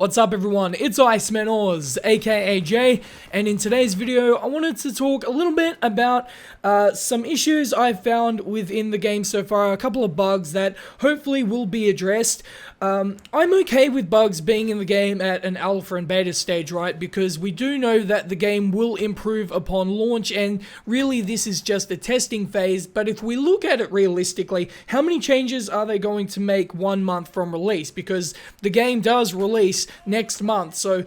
What's up everyone, it's Iceman Oz, aka Jay, and in today's video I wanted to talk a little bit about some issues I've found within the game so far, a couple of bugs that hopefully will be addressed. I'm okay with bugs being in the game at an alpha and beta stage, right, because we do know that the game will improve upon launch, and really this is just a testing phase. But if we look at it realistically, how many changes are they going to make 1 month from release? Because the game does release next month, so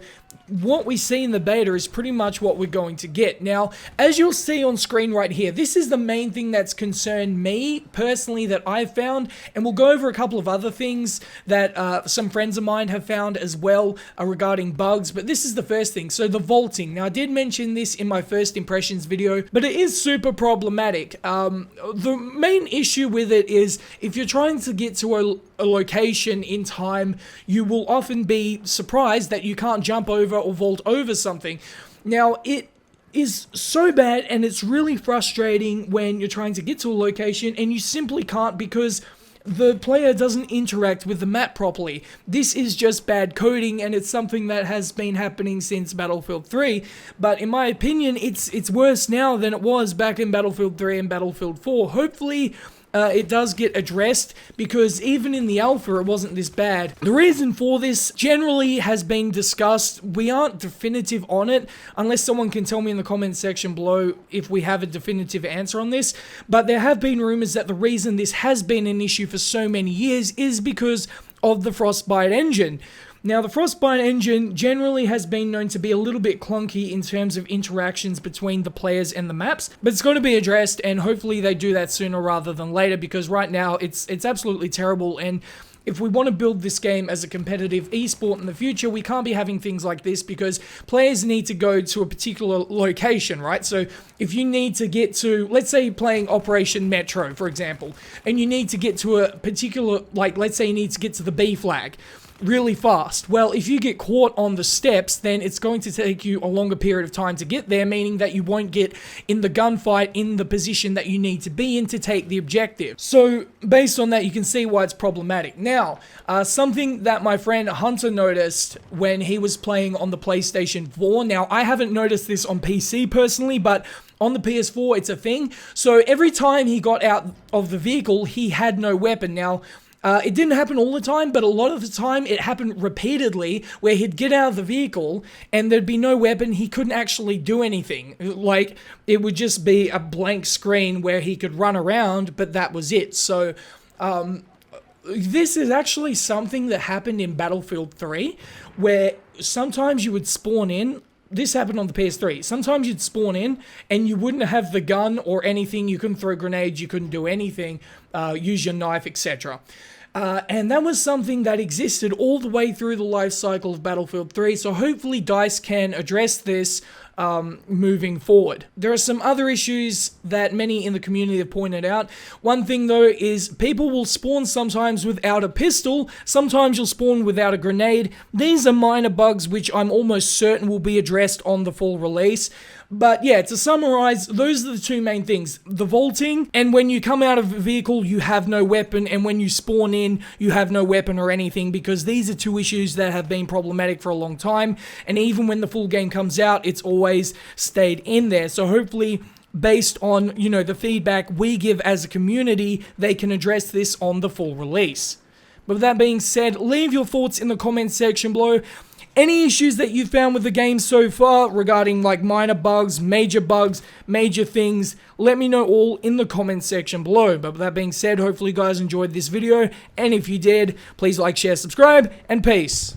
what we see in the beta is pretty much what we're going to get. Now, as you'll see on screen right here, this is the main thing that's concerned me personally that I've found, and we'll go over a couple of other things that some friends of mine have found as well regarding bugs, but this is the first thing. So the vaulting. Now, I did mention this in my first impressions video, but it is super problematic. The main issue with it is if you're trying to get to a location in time, you will often be surprised that you can't jump over or vault over something. Now, it is so bad and it's really frustrating when you're trying to get to a location and you simply can't because the player doesn't interact with the map properly. This is just bad coding, and it's something that has been happening since Battlefield 3, but in my opinion, it's worse now than it was back in Battlefield 3 and Battlefield 4. Hopefully, it does get addressed, because even in the alpha it wasn't this bad. The reason for this generally has been discussed. We aren't definitive on it, unless someone can tell me in the comment section below if we have a definitive answer on this, but there have been rumors that the reason this has been an issue for so many years is because of the Frostbite engine. Now, the Frostbite engine generally has been known to be a little bit clunky in terms of interactions between the players and the maps, but it's going to be addressed, and hopefully they do that sooner rather than later, because right now it's absolutely terrible. And if we want to build this game as a competitive esport in the future, we can't be having things like this, because players need to go to a particular location, right? So if you need to get to, let's say you're playing Operation Metro, for example, and you need to get to a particular, like, let's say you need to get to the B flag really fast. Well, if you get caught on the steps, then it's going to take you a longer period of time to get there, meaning that you won't get in the gunfight in the position that you need to be in to take the objective. So based on that, you can see why it's problematic. Now, something that my friend Hunter noticed when he was playing on the PlayStation 4, now I haven't noticed this on PC personally, but on the PS4 it's a thing. So every time he got out of the vehicle, he had no weapon. Now, it didn't happen all the time, but a lot of the time it happened repeatedly, where he'd get out of the vehicle and there'd be no weapon. He couldn't actually do anything. Like, it would just be a blank screen where he could run around, but that was it. So, this is actually something that happened in Battlefield 3, where sometimes you would spawn in. This happened on the PS3. Sometimes you'd spawn in and you wouldn't have the gun or anything. You couldn't throw grenades, you couldn't do anything, use your knife, etc. And that was something that existed all the way through the life cycle of Battlefield 3, so hopefully DICE can address this moving forward. There are some other issues that many in the community have pointed out. One thing though is people will spawn sometimes without a pistol, sometimes you'll spawn without a grenade. These are minor bugs which I'm almost certain will be addressed on the full release. But yeah, to summarize, those are the two main things. The vaulting, and when you come out of a vehicle, you have no weapon, and when you spawn in, you have no weapon or anything, because these are two issues that have been problematic for a long time, and even when the full game comes out, it's always stayed in there. So hopefully, based on, you know, the feedback we give as a community, they can address this on the full release. But with that being said, leave your thoughts in the comments section below. Any issues that you found with the game so far regarding like minor bugs, major things, let me know all in the comments section below. But with that being said, hopefully you guys enjoyed this video, and if you did, please like, share, subscribe, and peace.